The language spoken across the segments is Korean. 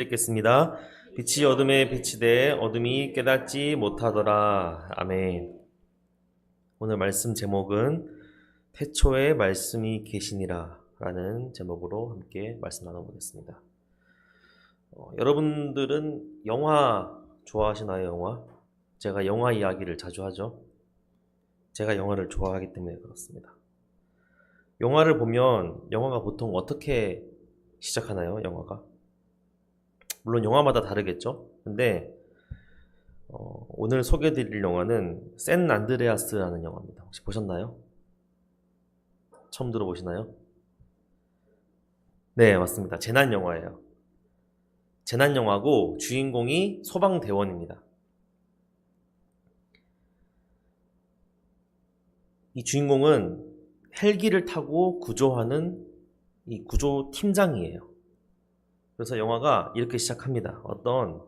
읽겠습니다. 빛이 어둠에 비치되 어둠이 깨닫지 못하더라. 아멘. 오늘 말씀 제목은 태초에 말씀이 계시니라 라는 제목으로 함께 말씀 나눠보겠습니다. 여러분들은 영화 좋아하시나요? 영화? 제가 영화 이야기를 자주 하죠. 제가 영화를 좋아하기 때문에 그렇습니다. 영화를 보면 영화가 보통 어떻게 시작하나요? 영화가? 물론 영화마다 다르겠죠. 근데 오늘 소개해드릴 영화는 샌 안드레아스라는 영화입니다. 혹시 보셨나요? 처음 들어보시나요? 네, 맞습니다. 재난 영화예요. 재난 영화고 주인공이 소방대원입니다. 이 주인공은 헬기를 타고 구조하는 이 구조팀장이에요. 그래서 영화가 이렇게 시작합니다. 어떤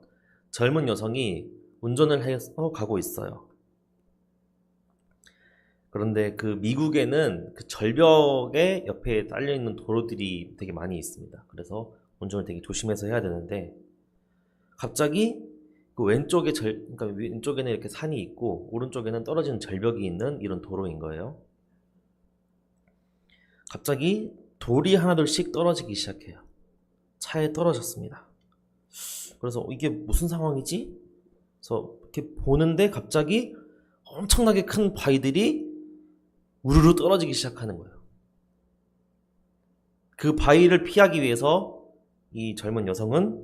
젊은 여성이 운전을 해서 가고 있어요. 그런데 그 미국에는 그 절벽에 옆에 딸려있는 도로들이 되게 많이 있습니다. 그래서 운전을 되게 조심해서 해야 되는데 갑자기 그 그러니까 왼쪽에는 이렇게 산이 있고 오른쪽에는 떨어지는 절벽이 있는 이런 도로인 거예요. 갑자기 돌이 하나둘씩 떨어지기 시작해요. 차에 떨어졌습니다. 그래서 이게 무슨 상황이지? 그래서 이렇게 보는데 갑자기 엄청나게 큰 바위들이 우르르 떨어지기 시작하는 거예요. 그 바위를 피하기 위해서 이 젊은 여성은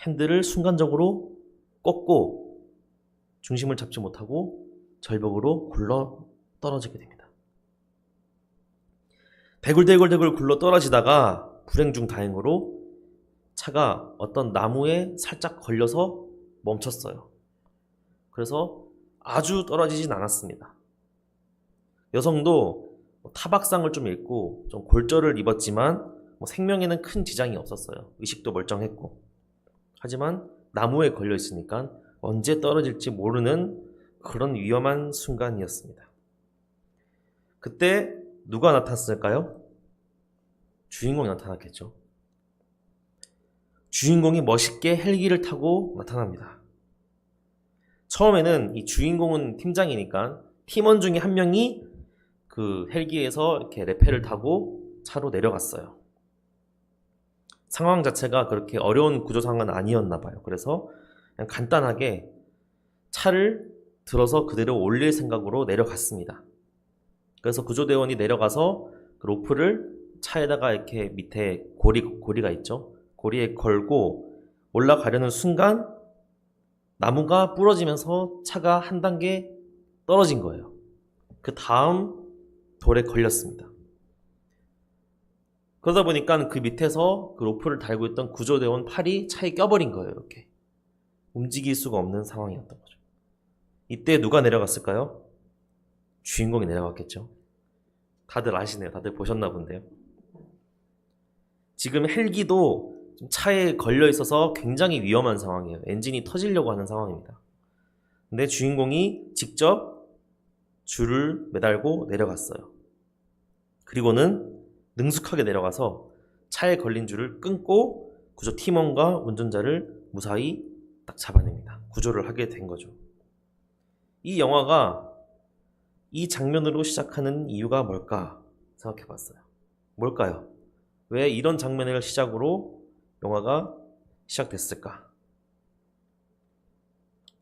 핸들을 순간적으로 꺾고 중심을 잡지 못하고 절벽으로 굴러 떨어지게 됩니다. 대굴대굴대굴 굴러 떨어지다가 불행 중 다행으로 차가 어떤 나무에 살짝 걸려서 멈췄어요. 그래서 아주 떨어지진 않았습니다. 여성도 타박상을 좀 입고 좀 골절을 입었지만 생명에는 큰 지장이 없었어요. 의식도 멀쩡했고. 하지만 나무에 걸려 있으니까 언제 떨어질지 모르는 그런 위험한 순간이었습니다. 그때 누가 나타났을까요? 주인공이 나타났겠죠. 주인공이 멋있게 헬기를 타고 나타납니다. 처음에는 이 주인공은 팀장이니까 팀원 중에 한 명이 그 헬기에서 이렇게 레펠을 타고 차로 내려갔어요. 상황 자체가 그렇게 어려운 구조 상황은 아니었나 봐요. 그래서 그냥 간단하게 차를 들어서 그대로 올릴 생각으로 내려갔습니다. 그래서 구조대원이 내려가서 그 로프를 차에다가 이렇게 밑에 고리가 있죠. 고리에 걸고 올라가려는 순간 나무가 부러지면서 차가 한 단계 떨어진 거예요. 그 다음 돌에 걸렸습니다. 그러다 보니까 그 밑에서 그 로프를 달고 있던 구조대원 팔이 차에 껴버린 거예요. 이렇게 움직일 수가 없는 상황이었던 거죠. 이때 누가 내려갔을까요? 주인공이 내려갔겠죠. 다들 아시네요. 다들 보셨나 본데요. 지금 헬기도 차에 걸려 있어서 굉장히 위험한 상황이에요. 엔진이 터지려고 하는 상황입니다. 근데 주인공이 직접 줄을 매달고 내려갔어요. 그리고는 능숙하게 내려가서 차에 걸린 줄을 끊고 구조팀원과 운전자를 무사히 딱 잡아냅니다. 구조를 하게 된 거죠. 이 영화가 이 장면으로 시작하는 이유가 뭘까 생각해 봤어요. 뭘까요? 왜 이런 장면을 시작으로 영화가 시작됐을까?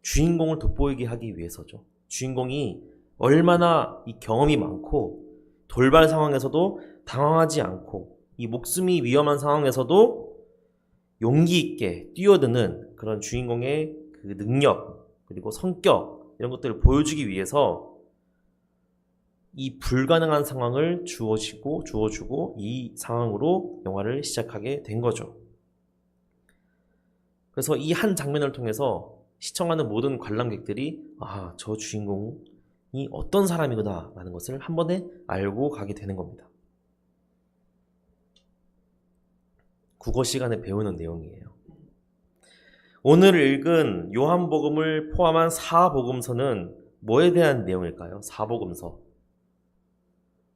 주인공을 돋보이게 하기 위해서죠. 주인공이 얼마나 이 경험이 많고 돌발 상황에서도 당황하지 않고 이 목숨이 위험한 상황에서도 용기 있게 뛰어드는 그런 주인공의 그 능력 그리고 성격 이런 것들을 보여주기 위해서 이 불가능한 상황을 주어주고 이 상황으로 영화를 시작하게 된 거죠. 그래서 이 한 장면을 통해서 시청하는 모든 관람객들이 저 주인공이 어떤 사람이구나 라는 것을 한 번에 알고 가게 되는 겁니다. 국어 시간에 배우는 내용이에요. 오늘 읽은 요한복음을 포함한 사복음서는 뭐에 대한 내용일까요? 사복음서.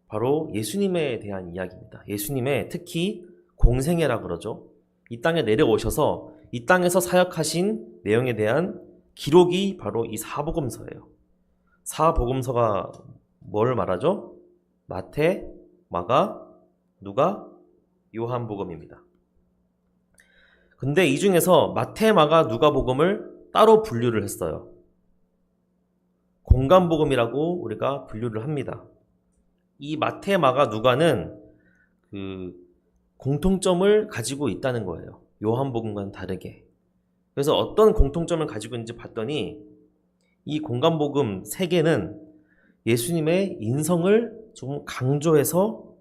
바로 예수님에 대한 이야기입니다. 예수님의 특히 공생애라 그러죠. 이 땅에 내려오셔서 이 땅에서 사역하신 내용에 대한 기록이 바로 이 사복음서예요. 사복음서가 뭘 말하죠? 마태, 마가, 누가, 요한복음입니다. 근데 이 중에서 마태, 마가, 누가복음을 따로 분류를 했어요. 공간복음이라고 우리가 분류를 합니다. 이 마태, 마가, 누가는 그 공통점을 가지고 있다는 거예요. 요한복음과는 다르게. 그래서 어떤 공통점을 가지고 있는지 봤더니 이 공간복음 3개는 예수님의 인성을 좀 강조해서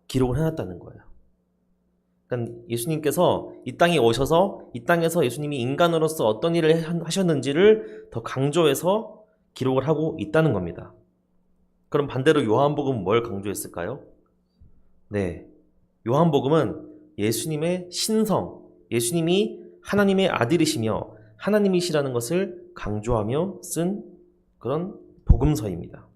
기록을 해놨다는 거예요. 그러니까 예수님께서 이 땅에 오셔서 이 땅에서 예수님이 인간으로서 어떤 일을 하셨는지를 더 강조해서 기록을 하고 있다는 겁니다. 그럼 반대로 요한복음은 뭘 강조했을까요? 네, 요한복음은 예수님의 신성, 예수님이 하나님의 아들이시며 하나님이시라는 것을 강조하며 쓴 그런 복음서입니다.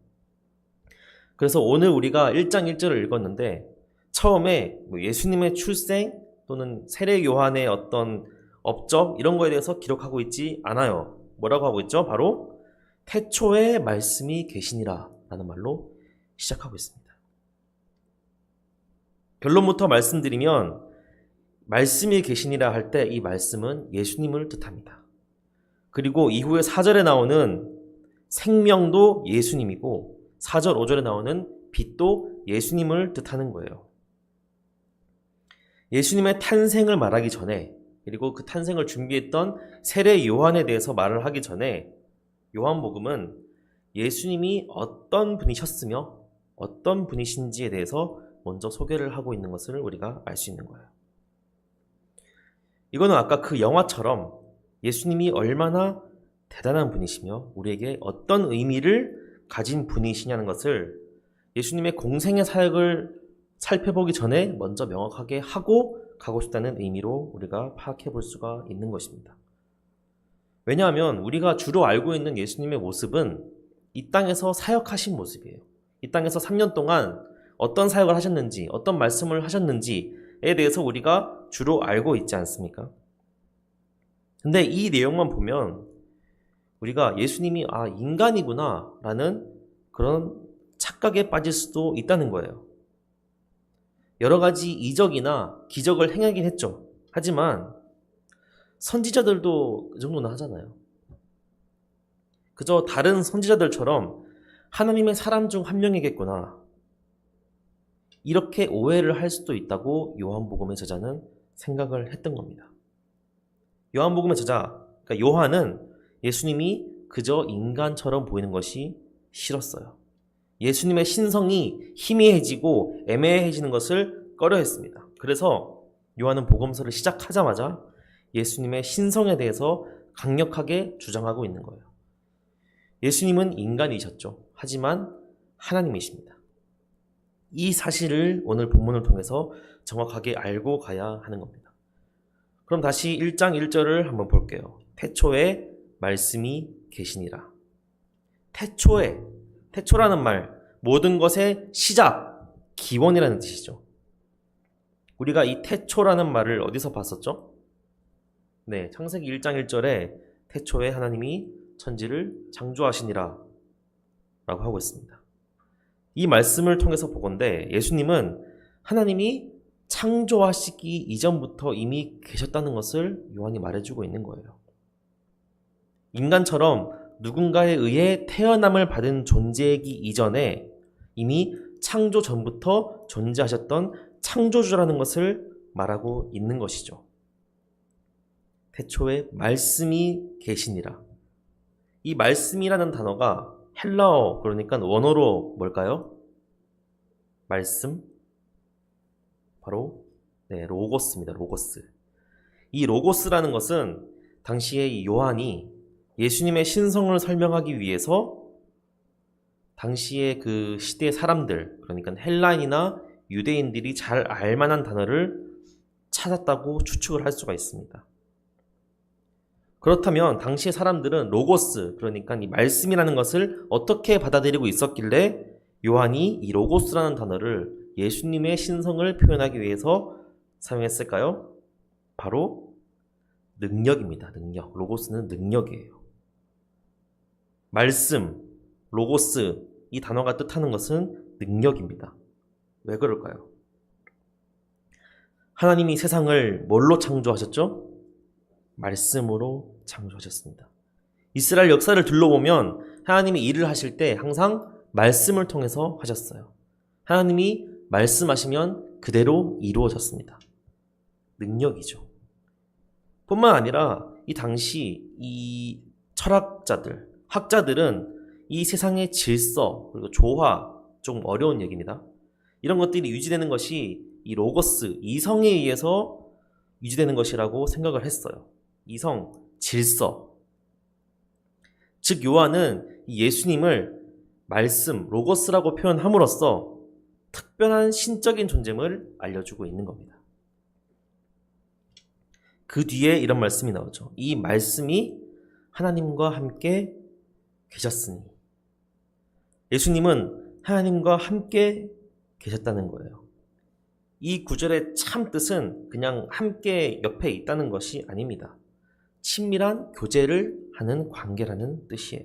그래서 오늘 우리가 1장 1절을 읽었는데 처음에 예수님의 출생 또는 세례 요한의 어떤 업적 이런 거에 대해서 기록하고 있지 않아요. 뭐라고 하고 있죠? 바로 태초에 말씀이 계시니라 라는 말로 시작하고 있습니다. 결론부터 말씀드리면 말씀이 계시니라 할 때 이 말씀은 예수님을 뜻합니다. 그리고 이후에 4절에 나오는 생명도 예수님이고 4절 5절에 나오는 빛도 예수님을 뜻하는 거예요. 예수님의 탄생을 말하기 전에 그리고 그 탄생을 준비했던 세례 요한에 대해서 말을 하기 전에 요한복음은 예수님이 어떤 분이셨으며 어떤 분이신지에 대해서 먼저 소개를 하고 있는 것을 우리가 알 수 있는 거예요. 이거는 아까 그 영화처럼 예수님이 얼마나 대단한 분이시며 우리에게 어떤 의미를 가진 분이시냐는 것을 예수님의 공생의 사역을 살펴보기 전에 먼저 명확하게 하고 가고 싶다는 의미로 우리가 파악해 볼 수가 있는 것입니다. 왜냐하면 우리가 주로 알고 있는 예수님의 모습은 이 땅에서 사역하신 모습이에요. 이 땅에서 3년 동안 어떤 사역을 하셨는지, 어떤 말씀을 하셨는지에 대해서 우리가 주로 알고 있지 않습니까? 근데 이 내용만 보면 우리가 예수님이 인간이구나 라는 그런 착각에 빠질 수도 있다는 거예요. 여러 가지 이적이나 기적을 행하긴 했죠. 하지만 선지자들도 그 정도는 하잖아요. 그저 다른 선지자들처럼 하나님의 사람 중 한 명이겠구나. 이렇게 오해를 할 수도 있다고 요한복음의 저자는 생각을 했던 겁니다. 요한복음의 저자, 그러니까 요한은 예수님이 그저 인간처럼 보이는 것이 싫었어요. 예수님의 신성이 희미해지고 애매해지는 것을 꺼려했습니다. 그래서 요한은 복음서를 시작하자마자 예수님의 신성에 대해서 강력하게 주장하고 있는 거예요. 예수님은 인간이셨죠. 하지만 하나님이십니다. 이 사실을 오늘 본문을 통해서 정확하게 알고 가야 하는 겁니다. 그럼 다시 1장 1절을 한번 볼게요. 태초에 말씀이 계시니라. 태초라는 말, 모든 것의 시작, 기원이라는 뜻이죠. 우리가 이 태초라는 말을 어디서 봤었죠? 네, 창세기 1장 1절에 태초에 하나님이 천지를 창조하시니라 라고 하고 있습니다. 이 말씀을 통해서 보건대 예수님은 하나님이 창조하시기 이전부터 이미 계셨다는 것을 요한이 말해주고 있는 거예요. 인간처럼 누군가에 의해 태어남을 받은 존재이기 이전에 이미 창조 전부터 존재하셨던 창조주라는 것을 말하고 있는 것이죠. 태초에 말씀이 계시니라. 이 말씀이라는 단어가 헬라어, 그러니까 원어로 뭘까요? 말씀? 바로 로고스입니다. 로고스. 이 로고스라는 것은 당시에 이 요한이 예수님의 신성을 설명하기 위해서 당시에 그 시대의 사람들, 그러니까 헬라인이나 유대인들이 잘 알만한 단어를 찾았다고 추측을 할 수가 있습니다. 그렇다면 당시의 사람들은 로고스, 그러니까 이 말씀이라는 것을 어떻게 받아들이고 있었길래 요한이 이 로고스라는 단어를 예수님의 신성을 표현하기 위해서 사용했을까요? 바로 능력입니다. 능력. 로고스는 능력이에요. 말씀, 로고스, 이 단어가 뜻하는 것은 능력입니다. 왜 그럴까요? 하나님이 세상을 뭘로 창조하셨죠? 말씀으로 창조하셨습니다. 이스라엘 역사를 둘러보면 하나님이 일을 하실 때 항상 말씀을 통해서 하셨어요. 하나님이 말씀하시면 그대로 이루어졌습니다. 능력이죠. 뿐만 아니라 이 당시 이 철학자들, 학자들은 이 세상의 질서, 그리고 조화, 좀 어려운 얘기입니다. 이런 것들이 유지되는 것이 이 로고스, 이성에 의해서 유지되는 것이라고 생각을 했어요. 이성, 질서. 즉 요한은 예수님을 말씀, 로고스라고 표현함으로써 특별한 신적인 존재임을 알려주고 있는 겁니다. 그 뒤에 이런 말씀이 나오죠. 이 말씀이 하나님과 함께 계셨으니. 예수님은 하나님과 함께 계셨다는 거예요. 이 구절의 참 뜻은 그냥 함께 옆에 있다는 것이 아닙니다. 친밀한 교제를 하는 관계라는 뜻이에요.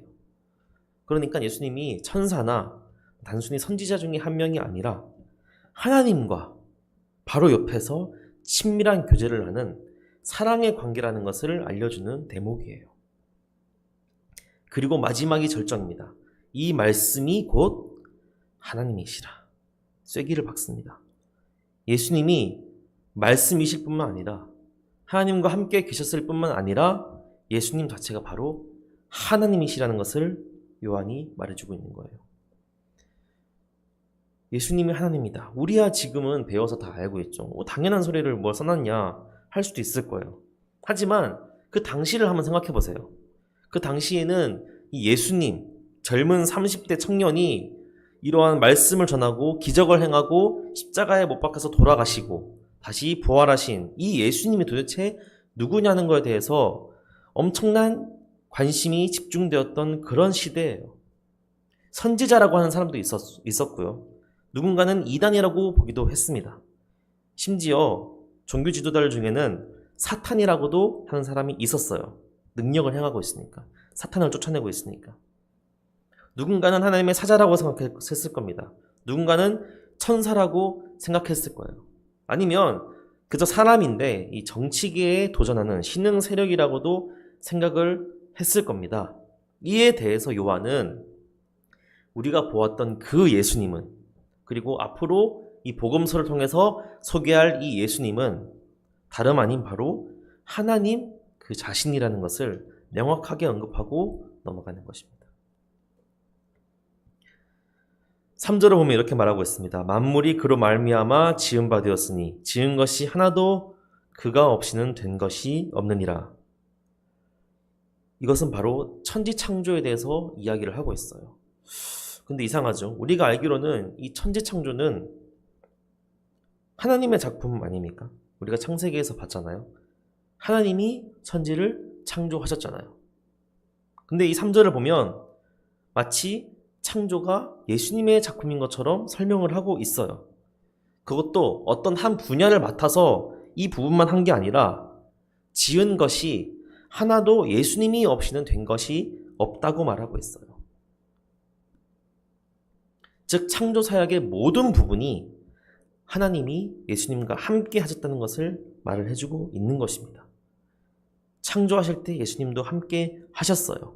그러니까 예수님이 천사나 단순히 선지자 중에 한 명이 아니라 하나님과 바로 옆에서 친밀한 교제를 하는 사랑의 관계라는 것을 알려주는 대목이에요. 그리고 마지막이 절정입니다. 이 말씀이 곧 하나님이시라. 쐐기를 박습니다. 예수님이 말씀이실 뿐만 아니라 하나님과 함께 계셨을 뿐만 아니라 예수님 자체가 바로 하나님이시라는 것을 요한이 말해주고 있는 거예요. 예수님이 하나님이다. 우리야 지금은 배워서 다 알고 있죠. 당연한 소리를 뭘 써놨냐 할 수도 있을 거예요. 하지만 그 당시를 한번 생각해 보세요. 그 당시에는 이 예수님, 젊은 30대 청년이 이러한 말씀을 전하고 기적을 행하고 십자가에 못 박혀서 돌아가시고 다시 부활하신 이 예수님이 도대체 누구냐는 것에 대해서 엄청난 관심이 집중되었던 그런 시대예요. 선지자라고 하는 사람도 있었고요. 누군가는 이단이라고 보기도 했습니다. 심지어 종교 지도자들 중에는 사탄이라고도 하는 사람이 있었어요. 능력을 행하고 있으니까. 사탄을 쫓아내고 있으니까. 누군가는 하나님의 사자라고 생각했을 겁니다. 누군가는 천사라고 생각했을 거예요. 아니면 그저 사람인데 이 정치계에 도전하는 신흥 세력이라고도 생각을 했을 겁니다. 이에 대해서 요한은 우리가 보았던 그 예수님은, 그리고 앞으로 이 복음서를 통해서 소개할 이 예수님은 다름 아닌 바로 하나님 그 자신이라는 것을 명확하게 언급하고 넘어가는 것입니다. 3절을 보면 이렇게 말하고 있습니다. 만물이 그로 말미암아 지은 바 되었으니 지은 것이 하나도 그가 없이는 된 것이 없느니라. 이것은 바로 천지 창조에 대해서 이야기를 하고 있어요. 근데 이상하죠. 우리가 알기로는 이 천지 창조는 하나님의 작품 아닙니까? 우리가 창세기에서 봤잖아요. 하나님이 천지를 창조하셨잖아요. 근데 이 3절을 보면 마치 창조가 예수님의 작품인 것처럼 설명을 하고 있어요. 그것도 어떤 한 분야를 맡아서 이 부분만 한 게 아니라 지은 것이 하나도 예수님이 없이는 된 것이 없다고 말하고 있어요. 즉 창조 사역의 모든 부분이 하나님이 예수님과 함께 하셨다는 것을 말을 해주고 있는 것입니다. 창조하실 때 예수님도 함께 하셨어요.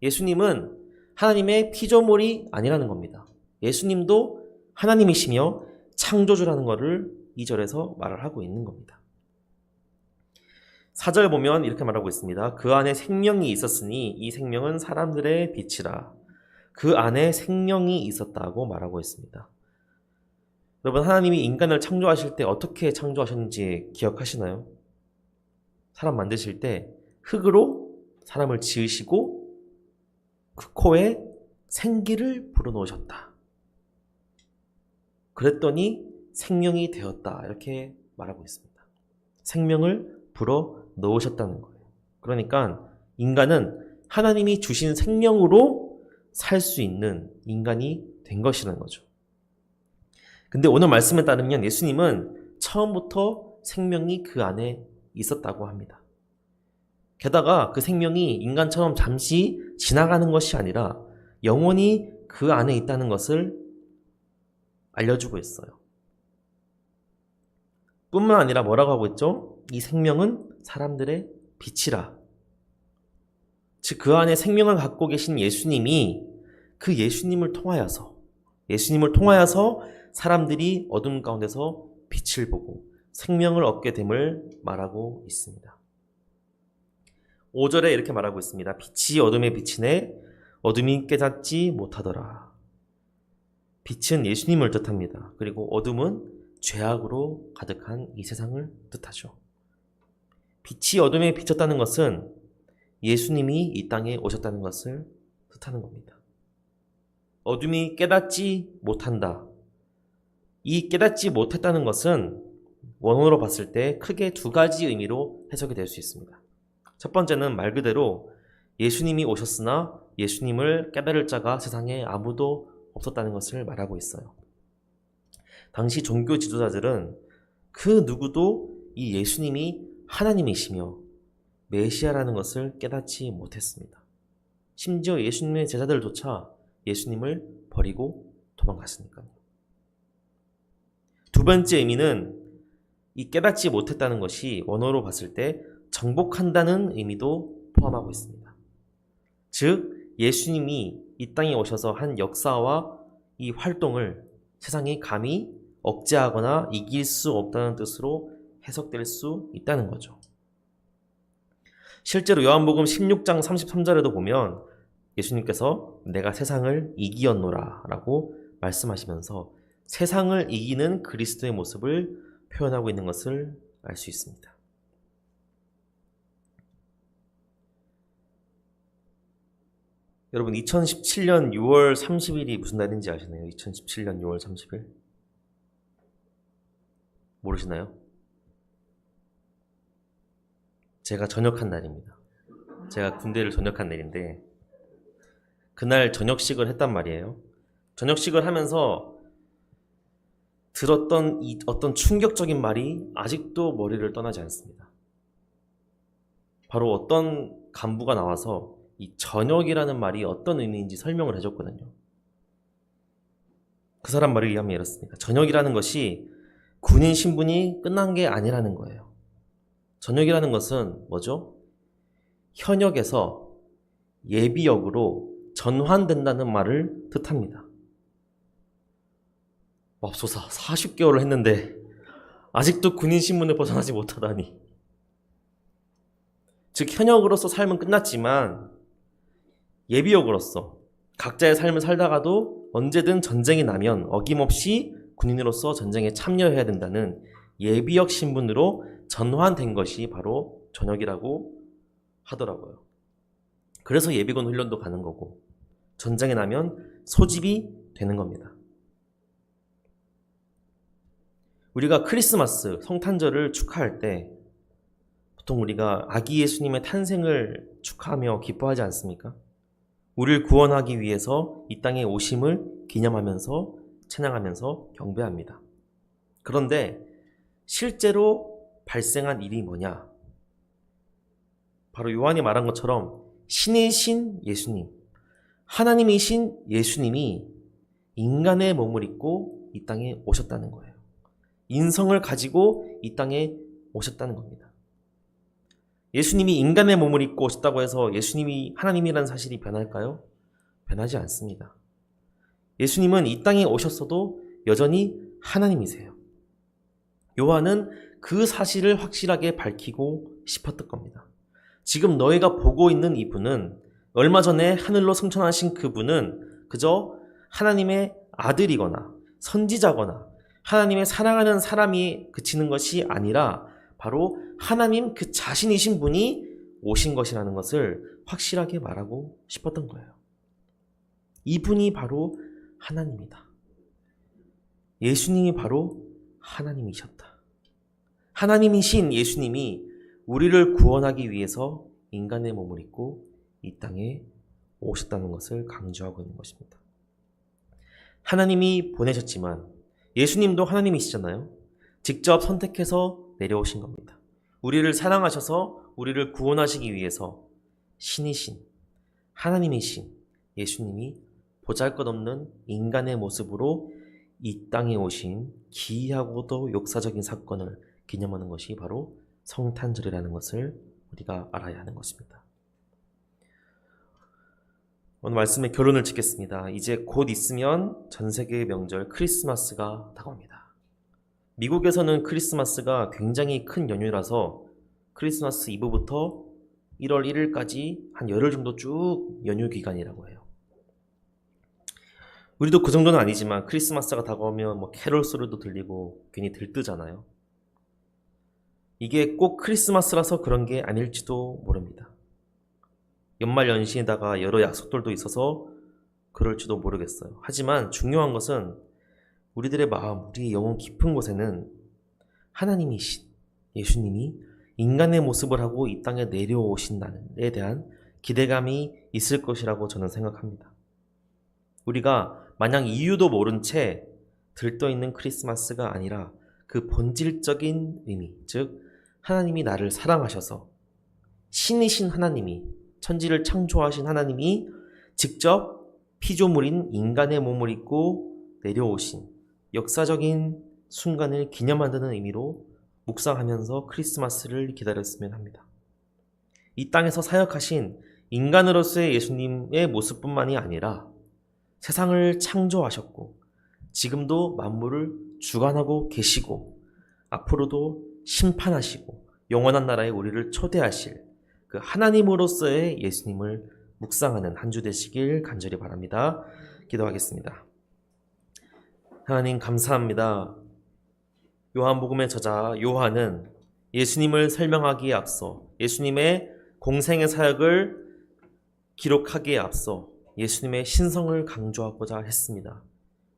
예수님은 하나님의 피조물이 아니라는 겁니다. 예수님도 하나님이시며 창조주라는 것을 2절에서 말을 하고 있는 겁니다. 4절 보면 이렇게 말하고 있습니다. 그 안에 생명이 있었으니 이 생명은 사람들의 빛이라. 그 안에 생명이 있었다고 말하고 있습니다. 여러분, 하나님이 인간을 창조하실 때 어떻게 창조하셨는지 기억하시나요? 사람 만드실 때 흙으로 사람을 지으시고 그 코에 생기를 불어넣으셨다. 그랬더니 생명이 되었다. 이렇게 말하고 있습니다. 생명을 불어넣으셨다는 거예요. 그러니까 인간은 하나님이 주신 생명으로 살 수 있는 인간이 된 것이라는 거죠. 근데 오늘 말씀에 따르면 예수님은 처음부터 생명이 그 안에 있었다고 합니다. 게다가 그 생명이 인간처럼 잠시 지나가는 것이 아니라 영원히 그 안에 있다는 것을 알려주고 있어요. 뿐만 아니라 뭐라고 하고 있죠? 이 생명은 사람들의 빛이라. 즉 그 안에 생명을 갖고 계신 예수님이 그 예수님을 통하여서 사람들이 어둠 가운데서 빛을 보고 생명을 얻게 됨을 말하고 있습니다. 5절에 이렇게 말하고 있습니다. 빛이 어둠에 비치네 어둠이 깨닫지 못하더라. 빛은 예수님을 뜻합니다. 그리고 어둠은 죄악으로 가득한 이 세상을 뜻하죠. 빛이 어둠에 비쳤다는 것은 예수님이 이 땅에 오셨다는 것을 뜻하는 겁니다. 어둠이 깨닫지 못한다. 이 깨닫지 못했다는 것은 원어로 봤을 때 크게 두 가지 의미로 해석이 될 수 있습니다. 첫 번째는 말 그대로 예수님이 오셨으나 예수님을 깨달을 자가 세상에 아무도 없었다는 것을 말하고 있어요. 당시 종교 지도자들은 그 누구도 이 예수님이 하나님이시며 메시아라는 것을 깨닫지 못했습니다. 심지어 예수님의 제자들조차 예수님을 버리고 도망갔으니까요. 두 번째 의미는 이 깨닫지 못했다는 것이 원어로 봤을 때 정복한다는 의미도 포함하고 있습니다. 즉 예수님이 이 땅에 오셔서 한 역사와 이 활동을 세상이 감히 억제하거나 이길 수 없다는 뜻으로 해석될 수 있다는 거죠. 실제로 요한복음 16장 33절에도 보면 예수님께서 내가 세상을 이기었노라 라고 말씀하시면서 세상을 이기는 그리스도의 모습을 표현하고 있는 것을 알 수 있습니다. 여러분 2017년 6월 30일이 무슨 날인지 아시나요? 2017년 6월 30일? 모르시나요? 제가 전역한 날입니다. 제가 군대를 전역한 날인데 그날 저녁식을 했단 말이에요. 저녁식을 하면서 들었던 이 어떤 충격적인 말이 아직도 머리를 떠나지 않습니다. 바로 어떤 간부가 나와서 이 저녁이라는 말이 어떤 의미인지 설명을 해줬거든요. 그 사람 말을 이해하면 이렇습니다. 저녁이라는 것이 군인 신분이 끝난 게 아니라는 거예요. 저녁이라는 것은 뭐죠? 현역에서 예비역으로 전환된다는 말을 뜻합니다. 맙소사 40개월을 했는데 아직도 군인 신분을 벗어나지 못하다니. 즉 현역으로서 삶은 끝났지만 예비역으로서 각자의 삶을 살다가도 언제든 전쟁이 나면 어김없이 군인으로서 전쟁에 참여해야 된다는 예비역 신분으로 전환된 것이 바로 전역이라고 하더라고요. 그래서 예비군 훈련도 가는 거고 전쟁이 나면 소집이 되는 겁니다. 우리가 크리스마스, 성탄절을 축하할 때 보통 우리가 아기 예수님의 탄생을 축하하며 기뻐하지 않습니까? 우리를 구원하기 위해서 이 땅에 오심을 기념하면서 찬양하면서 경배합니다. 그런데 실제로 발생한 일이 뭐냐? 바로 요한이 말한 것처럼 신이신 예수님, 하나님이신 예수님이 인간의 몸을 입고 이 땅에 오셨다는 거예요. 인성을 가지고 이 땅에 오셨다는 겁니다. 예수님이 인간의 몸을 입고 오셨다고 해서 예수님이 하나님이라는 사실이 변할까요? 변하지 않습니다. 예수님은 이 땅에 오셨어도 여전히 하나님이세요. 요한은 그 사실을 확실하게 밝히고 싶었던 겁니다. 지금 너희가 보고 있는 이분은 얼마 전에 하늘로 승천하신 그분은 그저 하나님의 아들이거나 선지자거나 하나님의 사랑하는 사람이 그치는 것이 아니라 바로 하나님 그 자신이신 분이 오신 것이라는 것을 확실하게 말하고 싶었던 거예요. 이분이 바로 하나님이다. 예수님이 바로 하나님이셨다. 하나님이신 예수님이 우리를 구원하기 위해서 인간의 몸을 입고 이 땅에 오셨다는 것을 강조하고 있는 것입니다. 하나님이 보내셨지만 예수님도 하나님이시잖아요. 직접 선택해서 내려오신 겁니다. 우리를 사랑하셔서 우리를 구원하시기 위해서 신이신 하나님이신 예수님이 보잘것없는 인간의 모습으로 이 땅에 오신 기이하고도 역사적인 사건을 기념하는 것이 바로 성탄절이라는 것을 우리가 알아야 하는 것입니다. 오늘 말씀의 결론을 짓겠습니다. 이제 곧 있으면 전 세계의 명절 크리스마스가 다가옵니다. 미국에서는 크리스마스가 굉장히 큰 연휴라서 크리스마스 이브부터 1월 1일까지 한 열흘 정도 쭉 연휴 기간이라고 해요. 우리도 그 정도는 아니지만 크리스마스가 다가오면 캐롤 소리도 들리고 괜히 들뜨잖아요. 이게 꼭 크리스마스라서 그런 게 아닐지도 모릅니다. 연말 연시에다가 여러 약속들도 있어서 그럴지도 모르겠어요. 하지만 중요한 것은 우리들의 마음, 우리의 영혼 깊은 곳에는 하나님이신 예수님이 인간의 모습을 하고 이 땅에 내려오신다는데 대한 기대감이 있을 것이라고 저는 생각합니다. 우리가 마냥 이유도 모른 채 들떠있는 크리스마스가 아니라 그 본질적인 의미, 즉 하나님이 나를 사랑하셔서 신이신 하나님이, 천지를 창조하신 하나님이 직접 피조물인 인간의 몸을 입고 내려오신 역사적인 순간을 기념한다는 의미로 묵상하면서 크리스마스를 기다렸으면 합니다. 이 땅에서 사역하신 인간으로서의 예수님의 모습뿐만이 아니라 세상을 창조하셨고 지금도 만물을 주관하고 계시고 앞으로도 심판하시고 영원한 나라에 우리를 초대하실 그 하나님으로서의 예수님을 묵상하는 한 주 되시길 간절히 바랍니다. 기도하겠습니다. 하나님 감사합니다. 요한복음의 저자 요한은 예수님을 설명하기에 앞서 예수님의 공생의 사역을 기록하기에 앞서 예수님의 신성을 강조하고자 했습니다.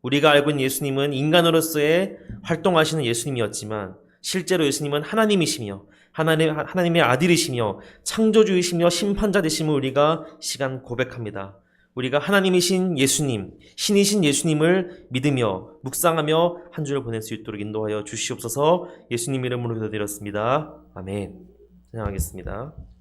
우리가 알고 있는 예수님은 인간으로서의 활동하시는 예수님이었지만 실제로 예수님은 하나님이시며 하나님의 아들이시며 창조주이시며 심판자 되심을 우리가 시간 고백합니다. 우리가 하나님이신 예수님, 신이신 예수님을 믿으며 묵상하며 한 주를 보낼 수 있도록 인도하여 주시옵소서. 예수님 이름으로 기도드렸습니다. 아멘. 찬양하겠습니다.